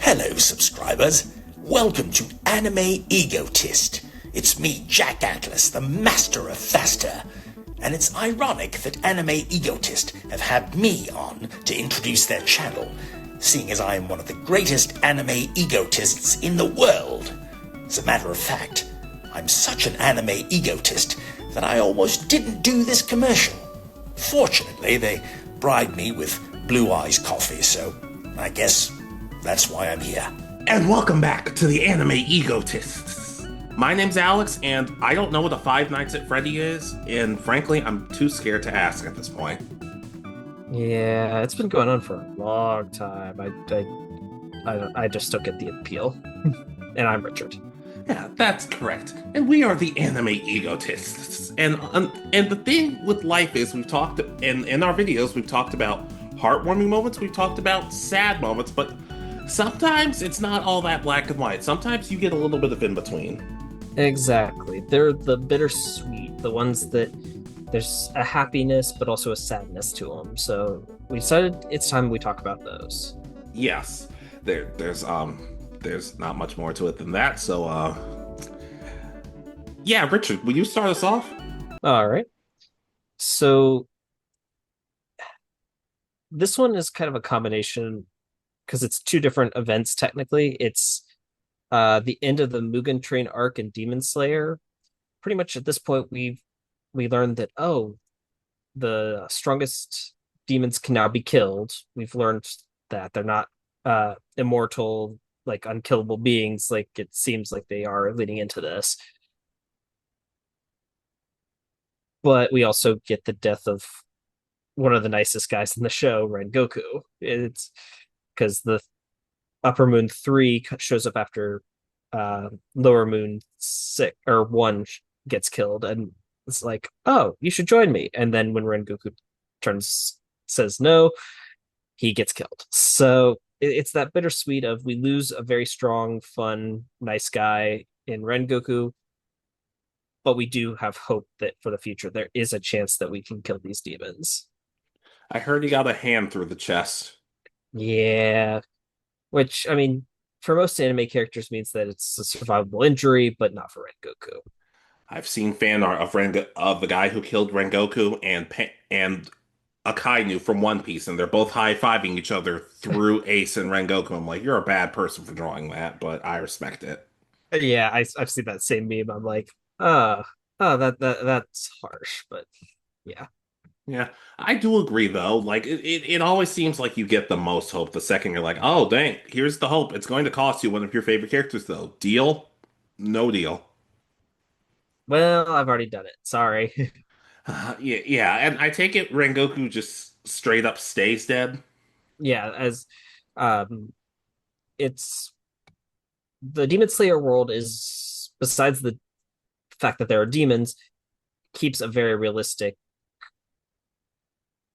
Hello, subscribers. Welcome to Anime Egotist. It's me, Jack Atlas, the master of faster. And it's ironic that Anime Egotist have had me on to introduce their channel, seeing as I am one of the greatest anime egotists in the world. As a matter of fact, I'm such an anime egotist that I almost didn't do this commercial. Fortunately, they bribed me with Blue Eyes coffee, so I guess that's why I'm here. And welcome back to the Anime Egotists. My name's Alex, and I don't know what a Five Nights at Freddy is, and frankly, I'm too scared to ask at this point. Yeah, it's been going on for a long time. I just don't get the appeal. And I'm Richard. Yeah, that's correct. And we are the Anime Egotists. And the thing with life is we've talked, in our videos, we've talked about heartwarming moments, we've talked about sad moments, but sometimes it's not all that black and white. Sometimes you get a little bit of in between. Exactly. They're the bittersweet, the ones that there's a happiness but also a sadness to them. So we decided it's time we talk about those. Yes. There's not much more to it than that. So yeah, Richard, will you start us off? All right. So this one is kind of a combination because it's two different events technically. It's the end of the Mugen Train arc in Demon Slayer. Pretty much at this point we learned that the strongest demons can now be killed. We've learned that they're not immortal, like unkillable beings, like it seems like they are leading into this. But we also get the death of one of the nicest guys in the show, RenGoku. It's because the Upper Moon 3 shows up after Lower Moon 6 or 1 gets killed, and it's like, oh, you should join me. And then when RenGoku says no, he gets killed. So it's that bittersweet of we lose a very strong, fun, nice guy in RenGoku, but we do have hope that for the future there is a chance that we can kill these demons. I heard he got a hand through the chest. Yeah, which I mean, for most anime characters means that it's a survivable injury, but not for RenGoku. I've seen fan art of the guy who killed Rengoku and Akainu from One Piece, and they're both high-fiving each other through Ace and Rengoku. I'm like, you're a bad person for drawing that, but I respect it. Yeah, I've seen that same meme. I'm like, that's harsh, but yeah. Yeah, I do agree though. Like it always seems like you get the most hope the second you're like, oh dang, here's the hope. It's going to cost you one of your favorite characters though. Deal? No deal. Well, I've already done it. Sorry. Yeah, and I take it Rengoku just straight up stays dead. Yeah, as um it's the Demon Slayer world is, besides the fact that there are demons, keeps a very realistic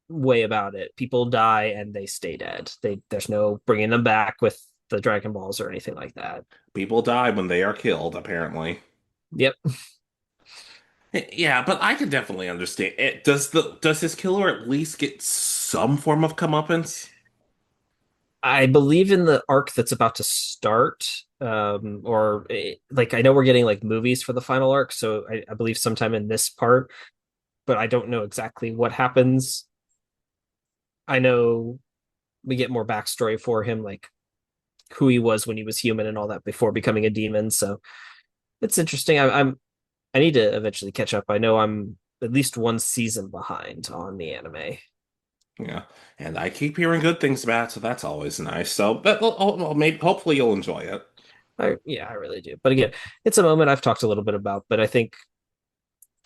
way about it. People die and they stay dead. There's no bringing them back with the Dragon Balls or anything like that. People die when they are killed, apparently. Yep. Yeah, but I can definitely understand it. Does his killer at least get some form of comeuppance? I believe in the arc that's about to start. Like I know we're getting like movies for the final arc, so I believe sometime in this part, but I don't know exactly what happens. I know we get more backstory for him, like who he was when he was human and all that before becoming a demon. So it's interesting. I need to eventually catch up. I know I'm at least one season behind on the anime. Yeah, and I keep hearing good things about it, so that's always nice. So, maybe hopefully you'll enjoy it. Yeah, I really do. But again, it's a moment I've talked a little bit about, but I think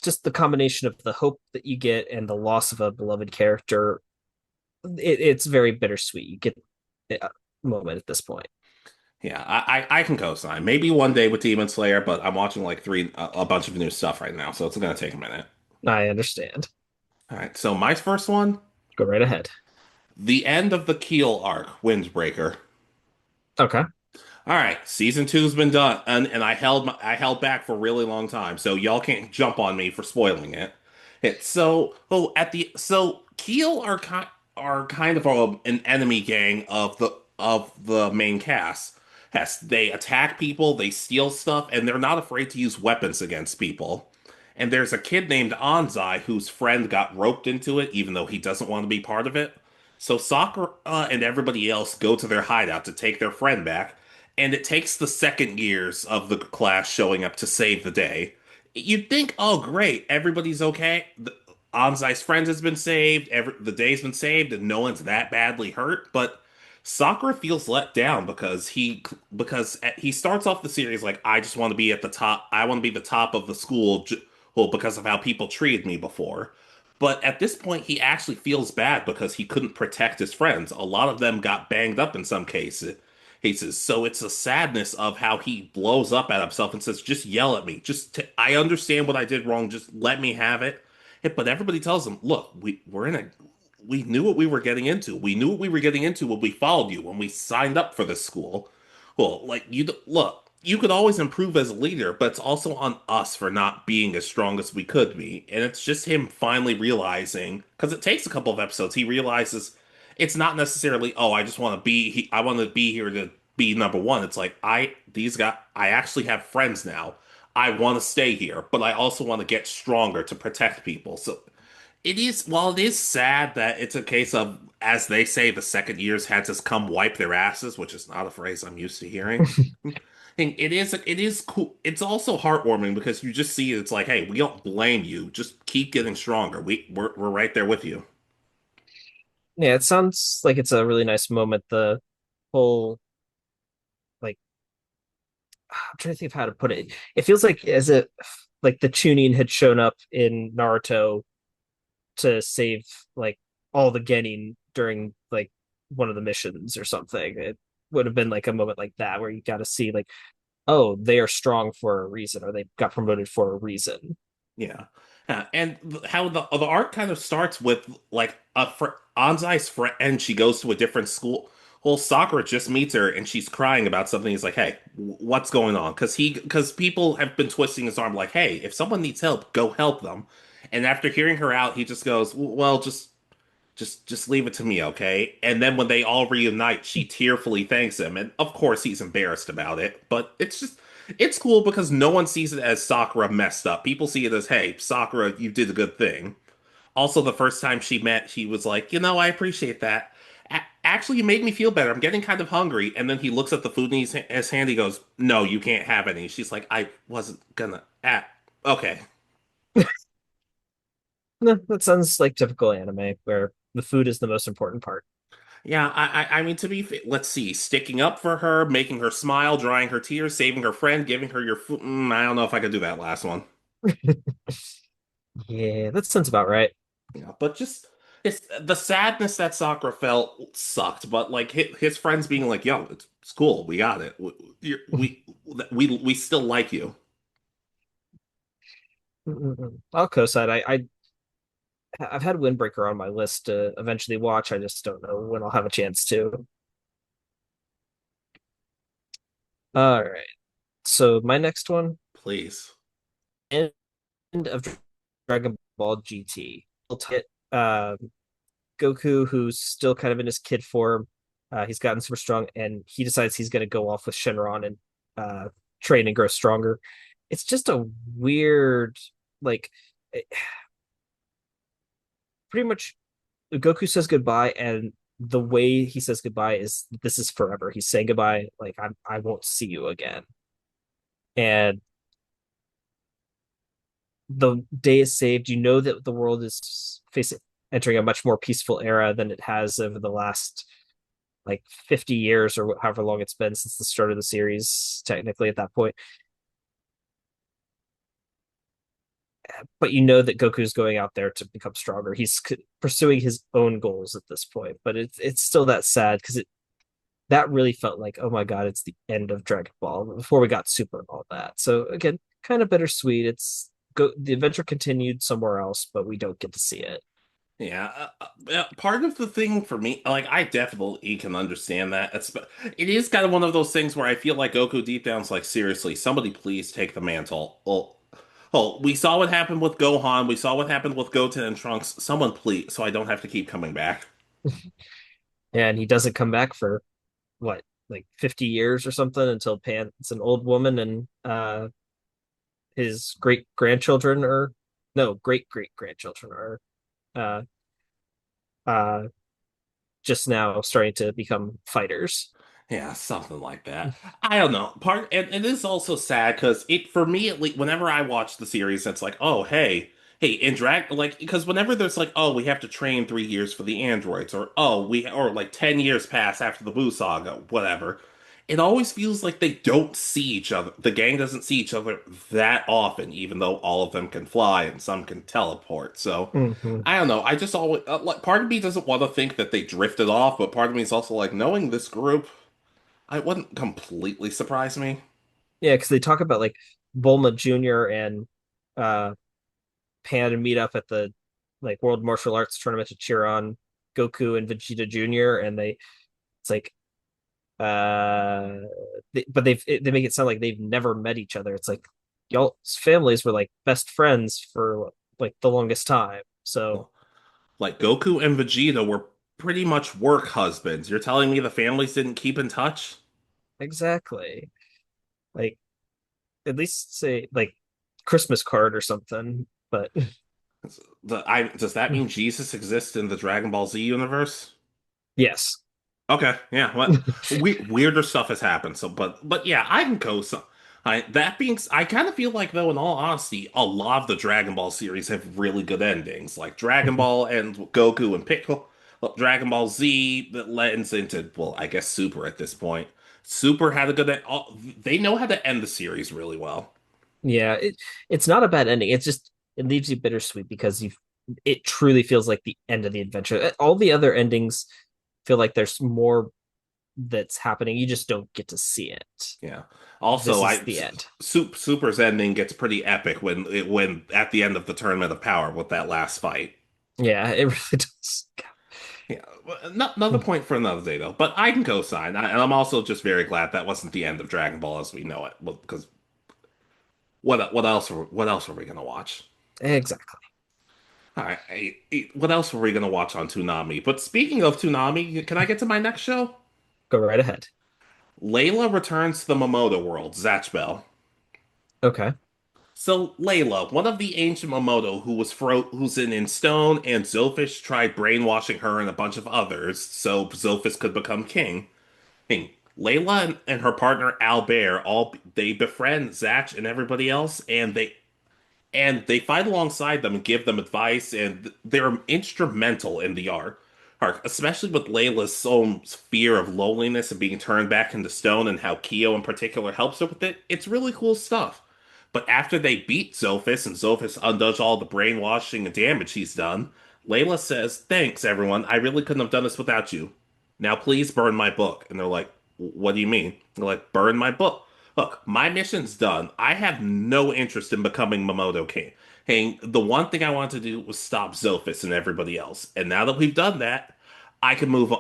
just the combination of the hope that you get and the loss of a beloved character, it's very bittersweet. You get a moment at this point. Yeah, I can co-sign. Maybe one day with Demon Slayer, but I'm watching like a bunch of new stuff right now, so it's gonna take a minute. I understand. All right, so my first one, Go right ahead. the end of the Keel Arc, Windbreaker. Okay. All right, season two's been done, and I held back for a really long time, so y'all can't jump on me for spoiling it. It's so Keel are kind of an enemy gang of of the main cast. Yes, they attack people, they steal stuff, and they're not afraid to use weapons against people. And there's a kid named Anzai whose friend got roped into it, even though he doesn't want to be part of it. So Sakura and everybody else go to their hideout to take their friend back, and it takes the second years of the class showing up to save the day. You'd think, oh great, everybody's okay. Anzai's friend has been saved, the day's been saved, and no one's that badly hurt. But Sakura feels let down because he starts off the series like, I just want to be at the top. I want to be the top of the school, well, because of how people treated me before. But at this point, he actually feels bad because he couldn't protect his friends. A lot of them got banged up in some cases. So it's a sadness of how he blows up at himself and says, "Just yell at me. I understand what I did wrong. Just let me have it." But everybody tells him, "Look, we knew what we were getting into. We knew what we were getting into when we followed you, when we signed up for this school. Well, like look, you could always improve as a leader, but it's also on us for not being as strong as we could be." And it's just him finally realizing, because it takes a couple of episodes, he realizes it's not necessarily, oh, I just want to I want to be here to be number one. It's like, I actually have friends now. I want to stay here, but I also want to get stronger to protect people. So while it is sad that it's a case of, as they say, the second years had to come wipe their asses, which is not a phrase I'm used to hearing. And it is cool. It's also heartwarming because you just see it's like, hey, we don't blame you. Just keep getting stronger. We're right there with you. Yeah, it sounds like it's a really nice moment. The whole like I'm trying to think of how to put it. It feels like as if like the tuning had shown up in Naruto to save like all the Genin during like one of the missions or something. It would have been like a moment like that where you got to see like, oh, they are strong for a reason, or they got promoted for a reason. Yeah. And how the arc kind of starts with like Anzai's friend, she goes to a different school. Well, Sakura just meets her and she's crying about something. He's like, "Hey, what's going on?" Because people have been twisting his arm, like, "Hey, if someone needs help, go help them." And after hearing her out, he just goes, "Well, just leave it to me, okay?" And then when they all reunite, she tearfully thanks him, and of course he's embarrassed about it. But it's cool because no one sees it as Sakura messed up. People see it as, hey, Sakura, you did a good thing. Also, the first time she met, she was like, I appreciate that. Actually, you made me feel better. I'm getting kind of hungry. And then he looks at the food in his hand. He goes, "No, you can't have any." She's like, "I wasn't gonna." Okay. No, that sounds like typical anime where the food is the most important part. Yeah, I mean, to be fair, let's see, sticking up for her, making her smile, drying her tears, saving her friend, giving her your food. I don't know if I could do that last one. Yeah, that sounds about right. Yeah, but just it's the sadness that Sakura felt sucked. But like his friends being like, "Yo, it's cool, we got it. We still like you." I'll co-side. I've had Windbreaker on my list to eventually watch. I just don't know when I'll have a chance to. All right. So my next one, Please. end of Dragon Ball GT. Um, Goku, who's still kind of in his kid form, he's gotten super strong, and he decides he's going to go off with Shenron and uh, train and grow stronger. It's just a weird, like, pretty much Goku says goodbye, and the way he says goodbye is this is forever. He's saying goodbye, like I won't see you again. And the day is saved. You know that the world is facing entering a much more peaceful era than it has over the last like 50 years or however long it's been since the start of the series, technically at that point. But you know that Goku's going out there to become stronger. He's pursuing his own goals at this point, but it's still that sad because that really felt like, oh my god, it's the end of Dragon Ball before we got Super and all that. So again, kind of bittersweet. The adventure continued somewhere else, but we don't get to see it. Yeah, part of the thing for me, like I definitely can understand that. It is kind of one of those things where I feel like Goku deep down's like, seriously, somebody please take the mantle. We saw what happened with Gohan. We saw what happened with Goten and Trunks. Someone please, so I don't have to keep coming back. And he doesn't come back for what, like 50 years or something until Pan's an old woman, and his great grandchildren, or no, great great grandchildren are uh uh just now starting to become fighters. Yeah, something like that. I don't know. And it is also sad because it for me at least whenever I watch the series, it's like, oh hey, in drag like because whenever there's like, oh, we have to train 3 years for the androids, or oh we or like 10 years pass after the Buu saga, whatever. It always feels like they don't see each other. The gang doesn't see each other that often, even though all of them can fly and some can teleport. So Hmm. I don't know. I just always like part of me doesn't want to think that they drifted off, but part of me is also like knowing this group. I wouldn't completely surprise me. Yeah, because they talk about like Bulma Jr. and uh Pan to meet up at the like World Martial Arts tournament to cheer on Goku and Vegeta Jr. and they it's like uh but they make it sound like they've never met each other. It's like y'all's families were like best friends for like the longest time. So Well, like Goku and Vegeta were pretty much work husbands. You're telling me the families didn't keep in touch? exactly. Like at least say like Christmas card or something. But Does that mean Jesus exists in the Dragon Ball Z universe? yes. Okay, yeah. What weirder stuff has happened. So, but yeah, I can go. So, I kind of feel like though, in all honesty, a lot of the Dragon Ball series have really good endings. Like Dragon Ball ends with Goku and Piccolo. Well, Dragon Ball Z that lends into well, I guess Super at this point. Super had a good end. They know how to end the series really well. Yeah, it's not a bad ending. It's just it leaves you bittersweet because you it truly feels like the end of the adventure. All the other endings feel like there's more that's happening. You just don't get to see it. Yeah. This Also, is the end. Super's ending gets pretty epic when at the end of the Tournament of Power with that last fight. Yeah, it really does. Yeah, well, another point for another day though. But I can co-sign, and I'm also just very glad that wasn't the end of Dragon Ball as we know it. Well, because what else are we gonna watch? Exactly. All right, what else were we gonna watch on Toonami? But speaking of Toonami, can I get to my next show? Go right ahead. Layla returns to the Mamodo world. Zatch Bell. Okay. So Layla, one of the ancient Mamodo who's in stone, and Zophis tried brainwashing her and a bunch of others so Zophis could become king. Layla and her partner Albert all they befriend Zatch and everybody else, and they fight alongside them and give them advice, and they're instrumental in the arc, especially with Layla's own fear of loneliness and being turned back into stone, and how Kyo in particular helps her with it. It's really cool stuff. But after they beat Zophis and Zophis undoes all the brainwashing and damage he's done, Layla says, "Thanks, everyone. I really couldn't have done this without you. Now please burn my book." And they're like, "What do you mean?" They're like, "Burn my book. Look, my mission's done. I have no interest in becoming Mamodo King. Hey, the one thing I wanted to do was stop Zophis and everybody else. And now that we've done that, I can move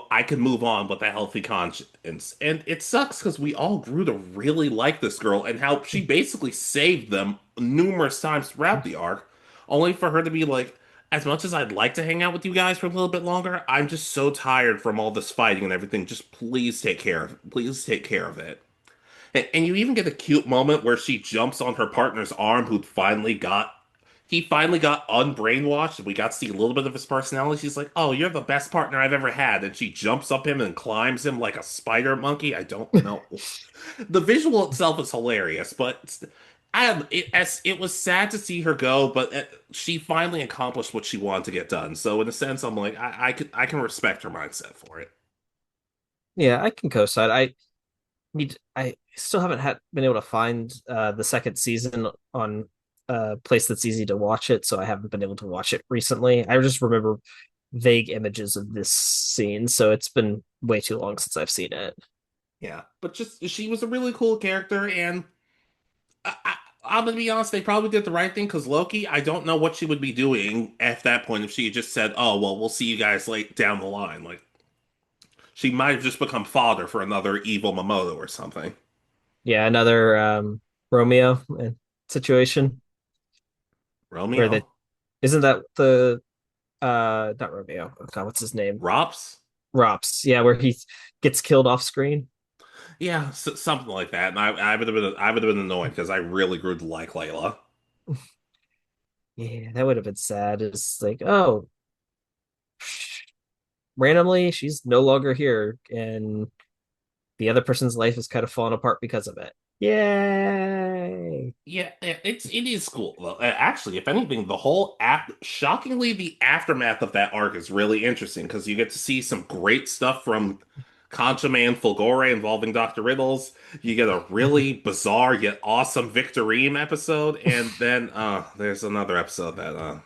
on with a healthy conscience. And it sucks because we all grew to really like this girl and how she basically saved them numerous times throughout the arc, only for her to be like, as much as I'd like to hang out with you guys for a little bit longer, I'm just so tired from all this fighting and everything. Just please take care of it. And you even get a cute moment where she jumps on her partner's arm, he finally got unbrainwashed, and we got to see a little bit of his personality. She's like, "Oh, you're the best partner I've ever had," and she jumps up him and climbs him like a spider monkey. I don't know. The visual itself is hilarious, but it was sad to see her go, but she finally accomplished what she wanted to get done. So in a sense, I'm like, I can respect her mindset for it. Yeah, I can co-sign. I still haven't had been able to find the second season on a place that's easy to watch it, so I haven't been able to watch it recently. I just remember vague images of this scene, so it's been way too long since I've seen it. Yeah, but just she was a really cool character, and I'm gonna be honest, they probably did the right thing because Loki, I don't know what she would be doing at that point if she had just said, "Oh, well, we'll see you guys late down the line." Like she might have just become fodder for another evil Mamoto or something. Yeah, another Romeo situation where the Romeo, isn't that the not Romeo. Oh God, what's his name? Rops. Rops, yeah, where he gets killed off screen. Yeah, something like that. And I would have been annoyed because I really grew to like Layla. Yeah, that would have been sad. It's like, oh, randomly she's no longer here, and the other person's life is kind of falling apart because of it. Yay! Yeah, it is cool. Well, actually, if anything, the whole shockingly, the aftermath of that arc is really interesting because you get to see some great stuff from Concha Man Fulgore involving Dr. Riddles. You get a really bizarre yet awesome Victorine episode, and then there's another episode that I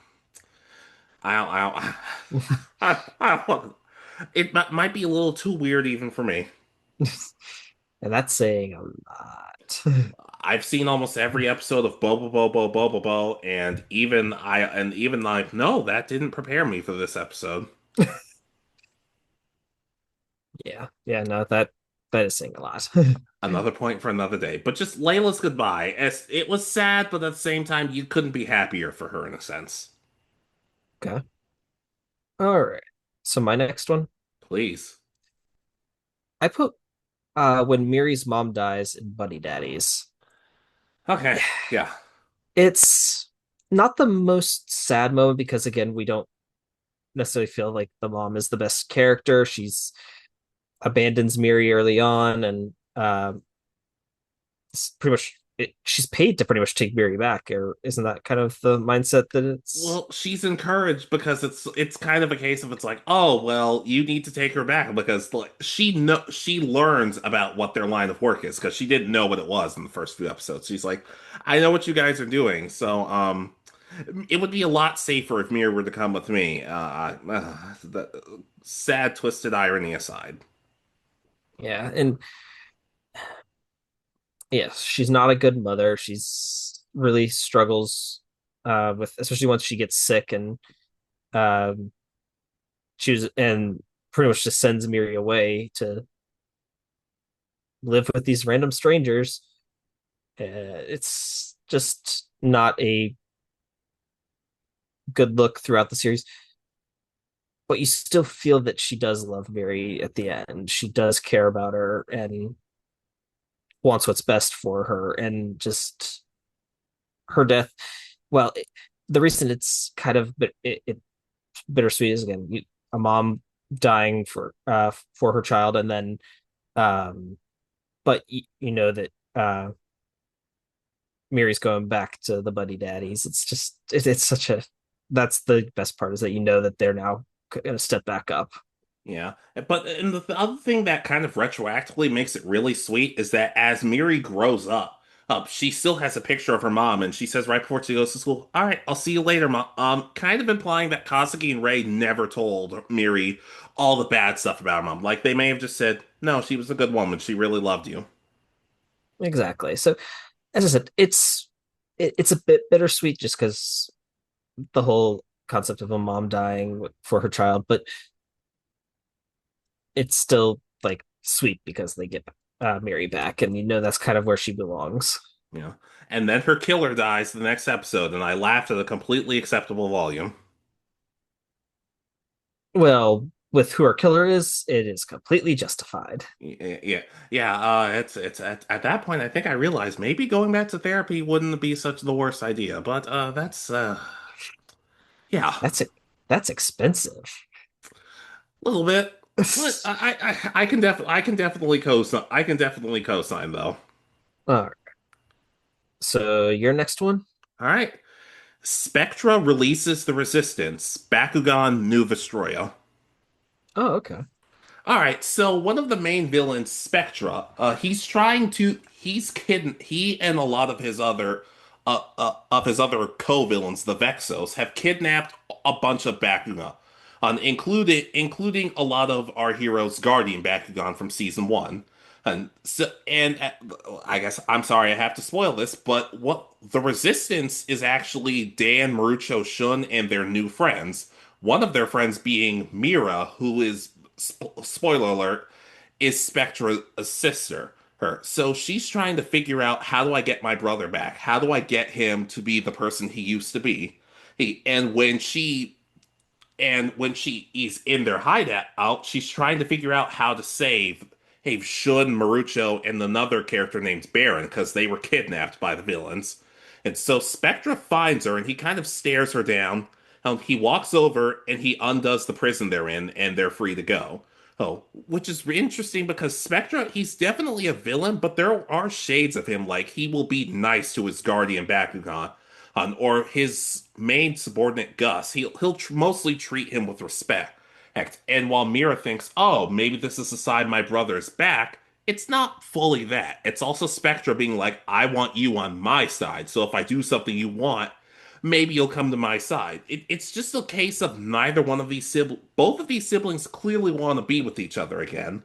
I don't, it might be a little too weird even for me. And that's saying a lot. I've seen almost every episode of Bobo Bobo Bobo Bo, and even like, no, that didn't prepare me for this episode. Yeah, yeah, no, that is saying a lot. Another point for another day. But just Layla's goodbye. As it was sad, but at the same time, you couldn't be happier for her in a sense. Okay. All right. So my next one, Please. I put when Miri's mom dies in Buddy Daddies. Okay. Yeah, Yeah. it's not the most sad moment because again, we don't necessarily feel like the mom is the best character. She's abandons Miri early on, and it's pretty much she's paid to pretty much take Miri back. Or isn't that kind of the mindset that it's Well, she's encouraged because it's kind of a case of it's like, oh, well, you need to take her back because like she learns about what their line of work is because she didn't know what it was in the first few episodes. She's like, I know what you guys are doing, so it would be a lot safer if Mira were to come with me. The sad, twisted irony aside. yeah, and yes, she's not a good mother. She's really struggles with especially once she gets sick and um she was and pretty much just sends Miri away to live with these random strangers. It's just not a good look throughout the series, but you still feel that she does love Miri at the end. She does care about her and wants what's best for her, and just her death. Well, the reason it's kind of bittersweet is again a mom dying for her child, and then um, but you know that Miri's going back to the buddy daddies. It's just it's such a that's the best part is that you know that they're now going to step back up. Yeah, but and the other thing that kind of retroactively makes it really sweet is that as Miri grows up, she still has a picture of her mom, and she says right before she goes to school, "All right, I'll see you later, mom." Kind of implying that Kazuki and Rei never told Miri all the bad stuff about her mom. Like they may have just said, "No, she was a good woman. She really loved you." Exactly. So as I said, it's a bit bittersweet just because the whole concept of a mom dying for her child, but it's still like sweet because they get Miri back, and you know that's kind of where she belongs. Yeah, and then her killer dies the next episode, and I laughed at a completely acceptable volume. Well, with who her killer is, it is completely justified. Yeah. It's at that point I think I realized maybe going back to therapy wouldn't be such the worst idea, but that's yeah, That's it. That's expensive. a little bit. But I can definitely co-sign though. All right. So your next one? All right. Spectra releases the Resistance, Bakugan New Vestroya. Oh, okay. All right, so one of the main villains, Spectra, he and a lot of his other co-villains, the Vexos, have kidnapped a bunch of Bakugan, including a lot of our heroes' Guardian Bakugan from season one. And I guess I'm sorry I have to spoil this, but what the Resistance is actually Dan, Marucho, Shun, and their new friends. One of their friends being Mira, who is spoiler alert, is Spectra's sister. Her. So she's trying to figure out how do I get my brother back? How do I get him to be the person he used to be? He and when she And when she is in their hideout, she's trying to figure out how to save hey Shun, Marucho, and another character named Baron because they were kidnapped by the villains. And so Spectra finds her and he kind of stares her down. He walks over and he undoes the prison they're in, and they're free to go. Oh, which is interesting because Spectra, he's definitely a villain, but there are shades of him. Like he will be nice to his guardian Bakugan, or his main subordinate Gus. He'll mostly treat him with respect. And while Mira thinks, oh, maybe this is the side my brother is back, it's not fully that. It's also Spectra being like, I want you on my side. So if I do something you want, maybe you'll come to my side. It's just a case of neither one of these siblings, both of these siblings clearly want to be with each other again,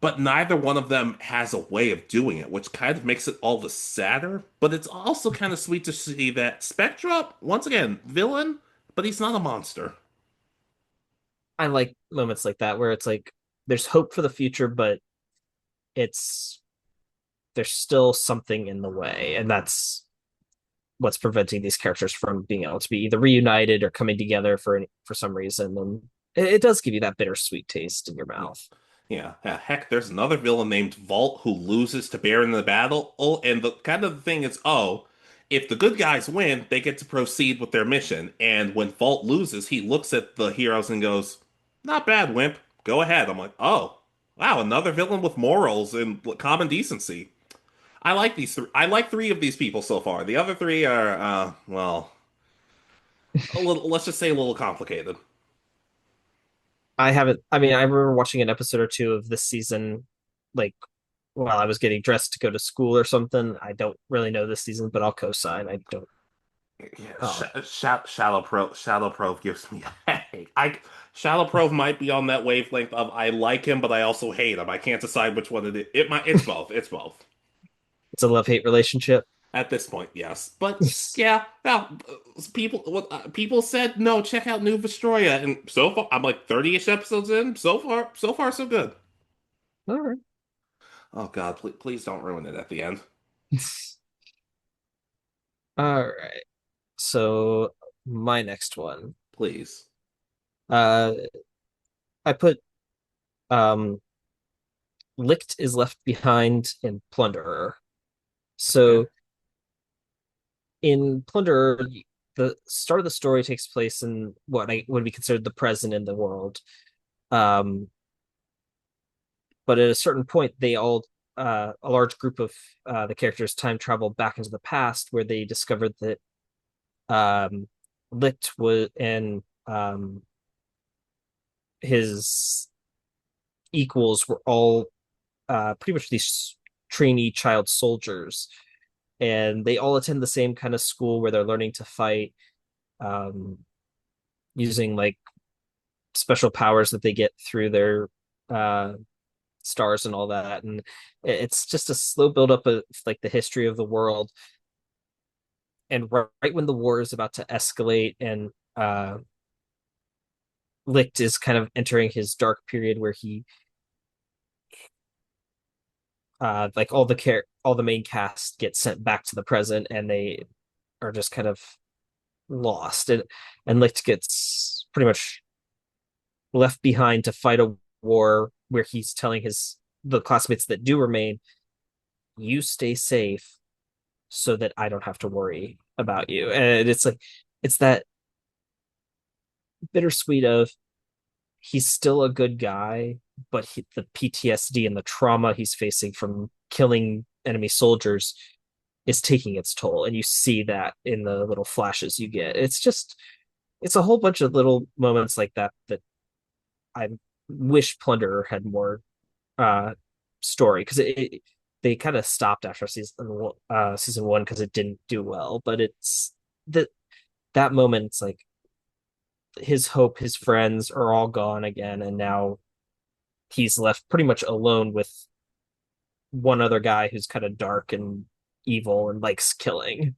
but neither one of them has a way of doing it, which kind of makes it all the sadder. But it's also kind of sweet to see that Spectra, once again, villain, but he's not a monster. I like moments like that where it's like there's hope for the future, but it's there's still something in the way, and that's what's preventing these characters from being able to be either reunited or coming together for some reason. And it does give you that bittersweet taste in your Yeah. mouth. Yeah, heck, there's another villain named Vault who loses to Baron in the battle. Oh, and the kind of the thing is, oh, if the good guys win, they get to proceed with their mission. And when Vault loses, he looks at the heroes and goes, "Not bad, Wimp. Go ahead." I'm like, oh, wow, another villain with morals and common decency. I like these three. I like three of these people so far. The other three are, well, a little. Let's just say a little complicated. I haven't. I mean, I remember watching an episode or two of this season, like while I was getting dressed to go to school or something. I don't really know this season, but I'll co-sign. I don't. Yeah, Oh, Shadow Prove gives me a headache. Shadow Prove might be on that wavelength of I like him, but I also hate him. I can't decide which one it is. It's both. It's both. it's a love-hate relationship. At this point, yes. But yeah, now people said no. Check out New Vestroya, and so far I'm like 30-ish episodes in. So far, so good. All right. Oh God, please don't ruin it at the end, All right. So my next one. please. Uh, I put um Licht is left behind in Plunderer. Okay. So in Plunderer, the start of the story takes place in what I would be considered the present in the world. Um, but at a certain point, they all a large group of the characters time travel back into the past, where they discovered that um, Licht was and his equals were all pretty much these trainee child soldiers, and they all attend the same kind of school where they're learning to fight um, using like special powers that they get through their uh, stars and all that. And it's just a slow build up of like the history of the world. And right when the war is about to escalate and Licht is kind of entering his dark period where he like all the main cast get sent back to the present and they are just kind of lost, and Licht gets pretty much left behind to fight a war where he's telling his the classmates that do remain, you stay safe so that I don't have to worry about you. And it's like it's that bittersweet of he's still a good guy, but the PTSD and the trauma he's facing from killing enemy soldiers is taking its toll, and you see that in the little flashes you get. It's a whole bunch of little moments like that that I wish Plunderer had more uh story, because they kind of stopped after season one because it didn't do well. But it's that that moment, it's like his hope, his friends are all gone again, and now he's left pretty much alone with one other guy who's kind of dark and evil and likes killing.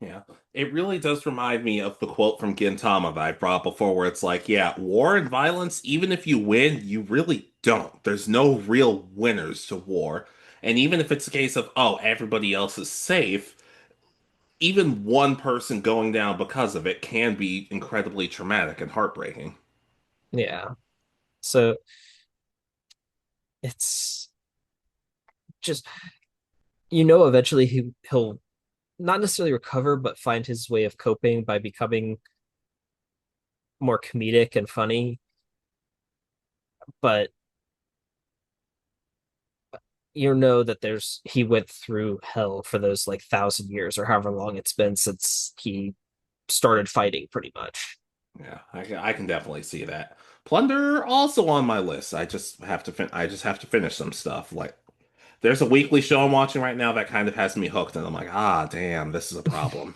Yeah, it really does remind me of the quote from Gintama that I brought up before, where it's like, yeah, war and violence, even if you win, you really don't. There's no real winners to war. And even if it's a case of, oh, everybody else is safe, even one person going down because of it can be incredibly traumatic and heartbreaking. Yeah. So it's just eventually he'll not necessarily recover, but find his way of coping by becoming more comedic and funny. But that he went through hell for those like 1,000 years or however long it's been since he started fighting, pretty much. Yeah, I can definitely see that. Plunder also on my list. I just have to finish some stuff. Like there's a weekly show I'm watching right now that kind of has me hooked, and I'm like, ah, damn, this is a problem.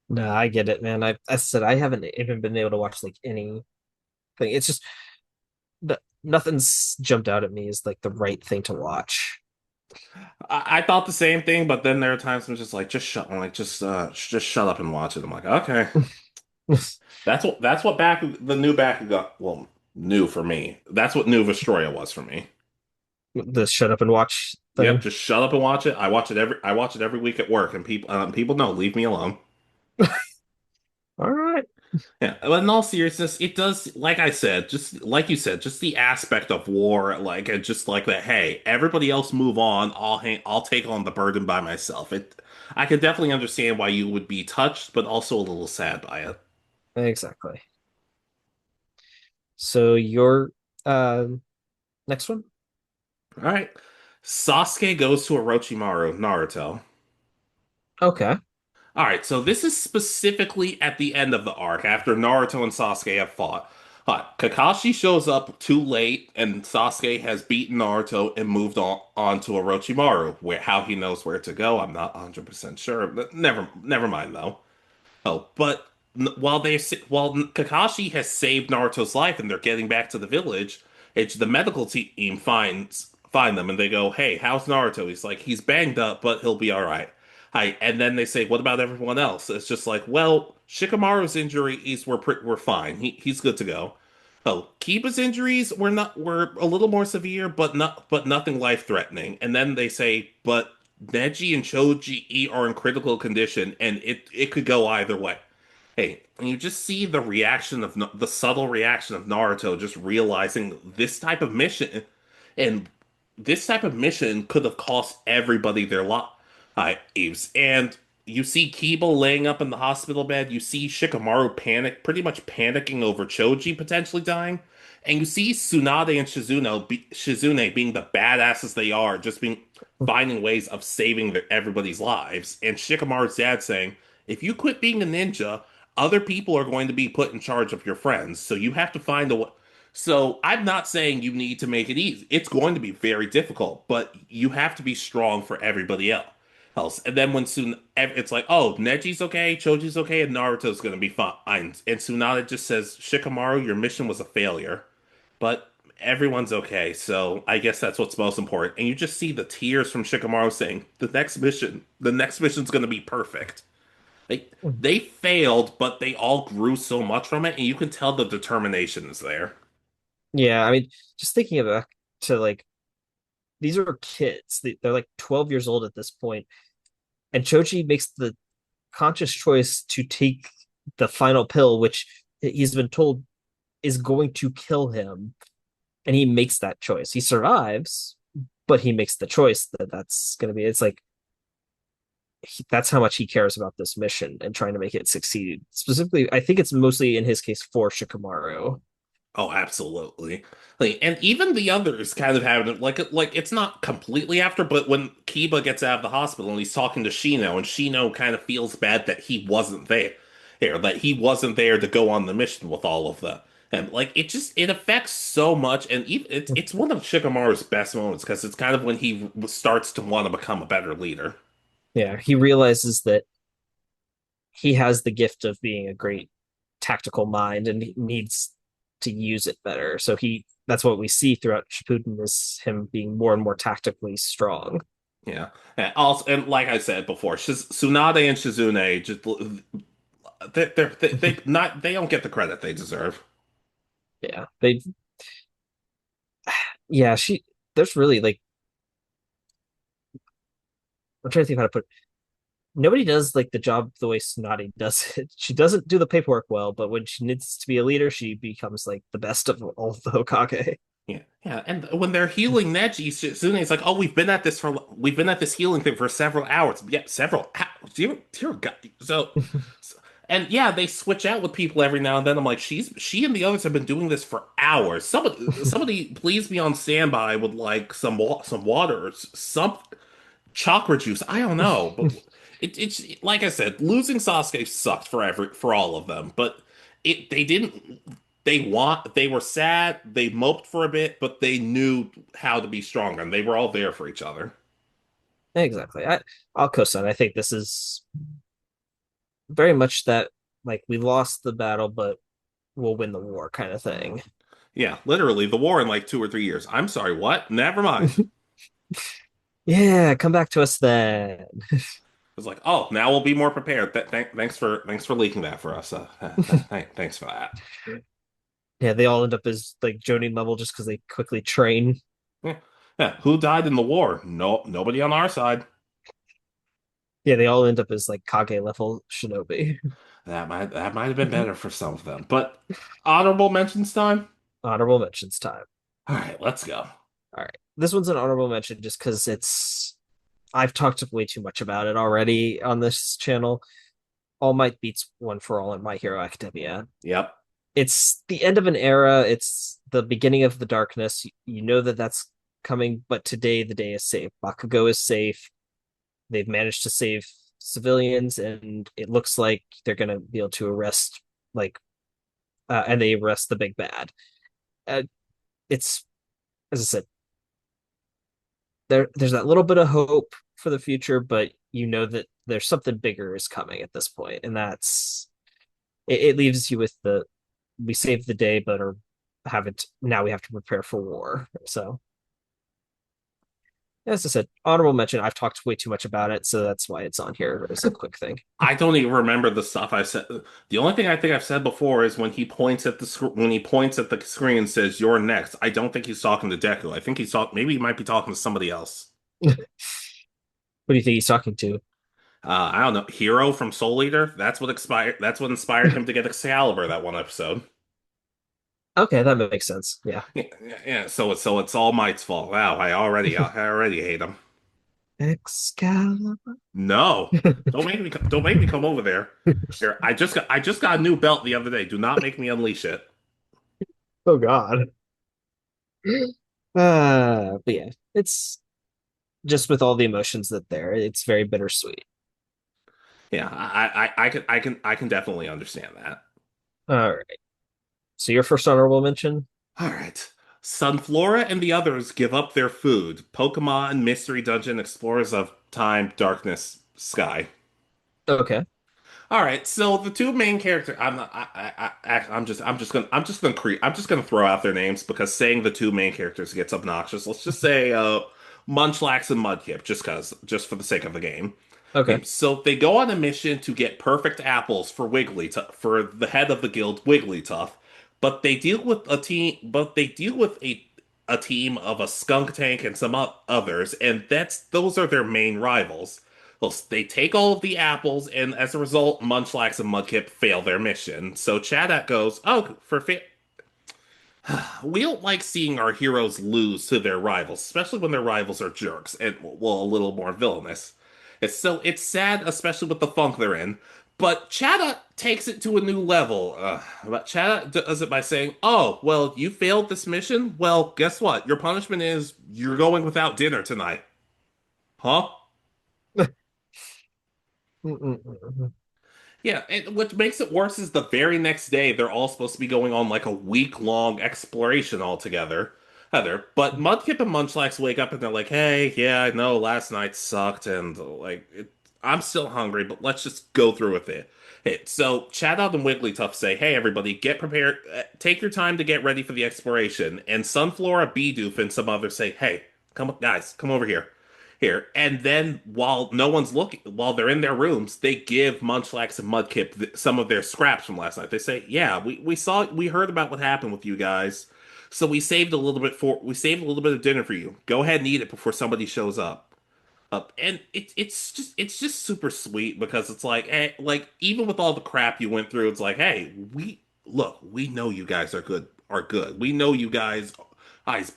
No, I get it, man. I said I haven't even been able to watch like anything. It's just nothing's jumped out at me as like the right thing to watch. I thought the same thing, but then there are times I'm just like, just shut up and watch it. I'm like, okay, that's what back the new Bakugan, well, new for me. That's what new Vestroya was for me. The shut up and watch Yep, thing. just shut up and watch it. I watch it every week at work, and people know, leave me alone. All right. Yeah, but in all seriousness, it does, like I said, just like you said, just the aspect of war, like and just like that. Hey, everybody else move on. I'll take on the burden by myself. I can definitely understand why you would be touched, but also a little sad by it. Exactly. So your next one? All right, Sasuke goes to Orochimaru, Naruto. Okay. All right, so this is specifically at the end of the arc after Naruto and Sasuke have fought. Kakashi shows up too late, and Sasuke has beaten Naruto and moved on to Orochimaru. Where how he knows where to go, I'm not 100% sure. But never mind though. Oh, but while Kakashi has saved Naruto's life and they're getting back to the village, it's the medical team find them and they go, "Hey, how's Naruto?" He's like, "He's banged up, but he'll be all right." Hi, and then they say, "What about everyone else?" It's just like, "Well, Shikamaru's injuries were fine. He's good to go." Oh, Kiba's injuries were a little more severe, but nothing life threatening. And then they say, "But Neji and Choji are in critical condition, and it could go either way." Hey, and you just see the reaction of the subtle reaction of Naruto, just realizing and this type of mission could have cost everybody their lives. And you see Kiba laying up in the hospital bed. You see Shikamaru pretty much panicking over Choji potentially dying. And you see Tsunade and Shizune being the badasses they are, just finding ways of saving everybody's lives. And Shikamaru's dad saying, if you quit being a ninja, other people are going to be put in charge of your friends. So you have to find a way. So I'm not saying you need to make it easy. It's going to be very difficult, but you have to be strong for everybody else. And then when it's like, oh, Neji's okay, Choji's okay, and Naruto's going to be fine. And Tsunade just says, Shikamaru, your mission was a failure, but everyone's okay. So I guess that's what's most important. And you just see the tears from Shikamaru saying, the next mission's going to be perfect. They failed, but they all grew so much from it, and you can tell the determination is there. Yeah, I mean, just thinking of back to like these are kids. They're like 12 years old at this point, and Choji makes the conscious choice to take the final pill, which he's been told is going to kill him, and he makes that choice. He survives, but he makes the choice that that's going to be. It's like that's how much he cares about this mission and trying to make it succeed. Specifically, I think it's mostly in his case for Shikamaru. Oh, absolutely. And even the others kind of have it like it's not completely after, but when Kiba gets out of the hospital and he's talking to Shino, and Shino kind of feels bad that he wasn't that he wasn't there to go on the mission with all of them. And like it affects so much, and even it's one of Shikamaru's best moments because it's kind of when he starts to want to become a better leader. Yeah, he realizes that he has the gift of being a great tactical mind and he needs to use it better. So that's what we see throughout Shippuden is him being more and more tactically strong. Yeah, and also, and like I said before, Tsunade and Shizune just they don't get the credit they deserve. Yeah, yeah, there's really like I'm trying to think how to put. nobody does like the job the way Snotty does it. She doesn't do the paperwork well, but when she needs to be a leader, she becomes like the best of all of the Hokage. Yeah, yeah, and when they're healing Neji, Suzune's like, "Oh, we've been at this healing thing for several hours. Yeah, several hours. Dear God." And yeah, they switch out with people every now and then. I'm like, she and the others have been doing this for hours. Somebody, please be on standby with like some water or some chakra juice. I don't know, but it's like I said, losing Sasuke sucked for all of them. But they didn't. They were sad. They moped for a bit, but they knew how to be stronger, and they were all there for each other. Exactly. I'll co-sign. I think this is very much that like we lost the battle, but we'll win the war kind of thing. Yeah, literally the war in like 2 or 3 years. I'm sorry, what? Never mind. Yeah, come back to us then. It's like, oh, now we'll be more prepared. Thanks for leaking that for us. Thanks for that. Yeah, they all end up as like Jonin level just because they quickly train. Yeah. Yeah. Who died in the war? No, nobody on our side. Yeah, they all end up as like Kage level shinobi. That might have been better for some of them. But honorable mentions time. Honorable mentions time. All right, let's go. All right. This one's an honorable mention just because I've talked way too much about it already on this channel. All Might beats One for All in My Hero Academia. Yep. It's the end of an era. It's the beginning of the darkness. You know that that's coming, but today the day is safe. Bakugo is safe. They've managed to save civilians, and it looks like they're going to be able to arrest like and they arrest the big bad. Uh, it's as I said, there's that little bit of hope for the future, but you know that there's something bigger is coming at this point, and it leaves you with the we saved the day, but are haven't now we have to prepare for war. So as I said, honorable mention. I've talked way too much about it, so that's why it's on here as a quick thing. I don't even remember the stuff I've said. The only thing I think I've said before is when he points at the screen and says "You're next." I don't think he's talking to Deku. I think maybe he might be talking to somebody else. What do you think he's talking to? I don't know. Hero from Soul Eater. That's what inspired him to get Excalibur that one episode. Okay, that makes sense. Yeah. Yeah, yeah, yeah. So it's All Might's fault. Wow, I already hate him. Excalibur. No, don't make me come over there. Here, I just got a new belt the other day. Do not make me unleash it. Oh God. But yeah, it's just with all the emotions that there, it's very bittersweet. Yeah, I can definitely understand that. All right. So your first honorable mention? All right. SunFlora and the others give up their food. Pokemon Mystery Dungeon Explorers of Time, Darkness, Sky. Okay. All right, so the two main characters. I'm just gonna throw out their names because saying the two main characters gets obnoxious. Let's just say Munchlax and Mudkip, just for the sake of the game. Okay. Okay, so they go on a mission to get perfect apples for for the head of the guild, Wigglytuff, but they deal with a team. But they deal with a team of a skunk tank and some others, and those are their main rivals. Well, they take all of the apples, and as a result, Munchlax and Mudkip fail their mission. So Chadak goes, "Oh, we don't like seeing our heroes lose to their rivals, especially when their rivals are jerks and well, a little more villainous. It's sad, especially with the funk they're in. But Chada takes it to a new level. But Chada does it by saying, "Oh, well, you failed this mission. Well, guess what? Your punishment is you're going without dinner tonight." Huh? Mm-mm-mm. Yeah, and what makes it worse is the very next day they're all supposed to be going on like a week-long exploration all together. Heather, but Mudkip and Munchlax wake up and they're like, "Hey, yeah, I know last night sucked, and I'm still hungry, but let's just go through with it." Hey, so Chatot and Wigglytuff say, "Hey, everybody, get prepared. Take your time to get ready for the exploration." And SunFlora, Bidoof, and some others say, "Hey, guys, come over here." And then while no one's looking, while they're in their rooms, they give Munchlax and Mudkip some of their scraps from last night. They say, "Yeah, we heard about what happened with you guys, so we saved a little bit of dinner for you. Go ahead and eat it before somebody shows up." And it's just super sweet because it's like, hey, like even with all the crap you went through, it's like, hey, we know you guys are good. We know you guys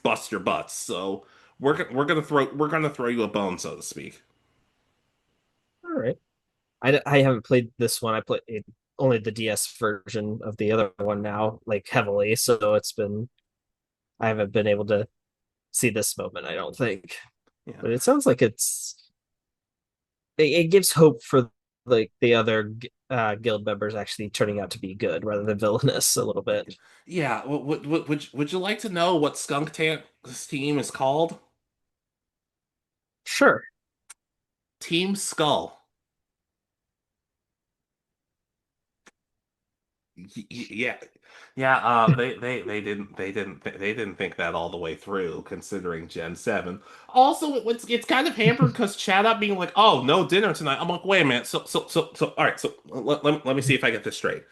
bust your butts. So we're gonna throw you a bone, so to speak. All right. I haven't played this one. I played only the DS version of the other one now, like heavily. So I haven't been able to see this moment, I don't think. Yeah. But it sounds like it gives hope for like the other guild members actually turning out to be good rather than villainous a little bit. Yeah. Would you like to know what Skunk Tank's team is called? Sure. Team Skull. Yeah, yeah. They didn't think that all the way through, considering Gen 7. Also, it's kind of hampered because chat up being like, "Oh, no dinner tonight." I'm like, "Wait a minute." So. All right. So let me see if I get this straight.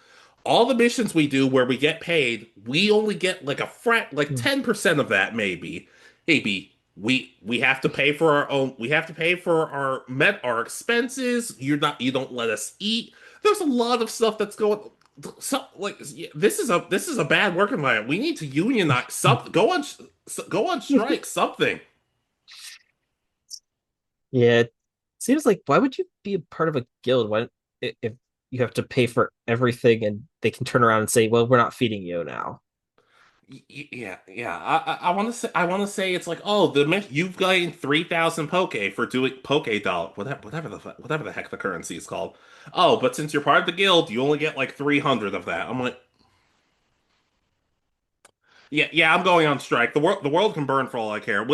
All the missions we do where we get paid, we only get like like 10% of that, maybe. Maybe we have to pay for our own. We have to pay for our expenses. You don't let us eat. There's a lot of stuff that's going. So like this is a bad work environment. We need to unionize something. Go on strike something. Yeah, it seems like why would you be a part of a guild? Why if you have to pay for everything and they can turn around and say, "Well, we're not feeding you now." Yeah, yeah. I want to say it's like, oh, you've gained 3,000 poke for doing poke doll, whatever the heck the currency is called. Oh, but since you're part of the guild, you only get like 300 of that. I'm like, yeah, yeah. I'm going on strike. The world can burn for all I care.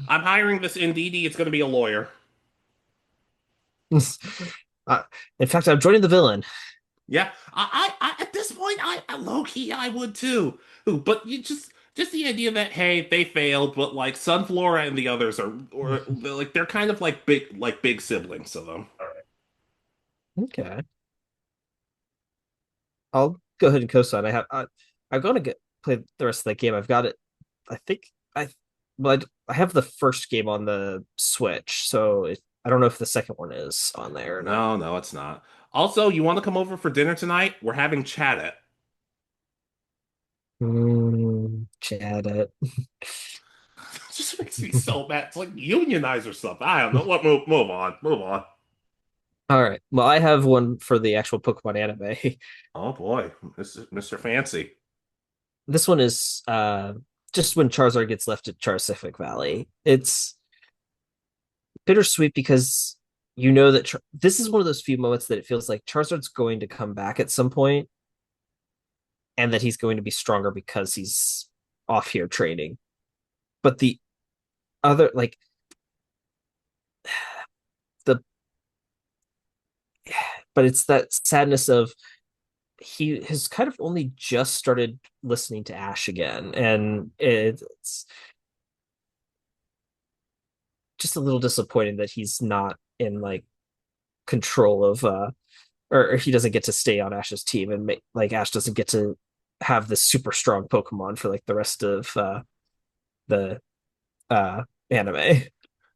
I'm hiring this Ndidi. It's going to be a lawyer. Uh, in fact, I'm joining the villain. Yeah, at this point, low key, I would too. Ooh, but you just the idea that hey, they failed, but like SunFlora and the others are, or they're kind of like big siblings to them. Okay, I'll go ahead and co-sign. I'm going to get play the rest of that game. I've got it. I think I well, I have the first game on the Switch, so I don't know if the second one is on there or not. No, no, it's not. Also, you want to come over for dinner tonight? We're having chat it. Chat it. Just makes me so mad. It's like unionize or something. I don't know. What? Move on. Move on. All right. Well, I have one for the actual Pokemon anime. Oh boy, Mr. Fancy. This one is just when Charizard gets left at Charcific Valley. It's bittersweet because you know that this is one of those few moments that it feels like Charizard's going to come back at some point and that he's going to be stronger because he's off here training. But the other like the but it's that sadness of he has kind of only just started listening to Ash again, and it's just a little disappointing that he's not in like control of or he doesn't get to stay on Ash's team and make like Ash doesn't get to have this super strong Pokemon for like the rest of the anime.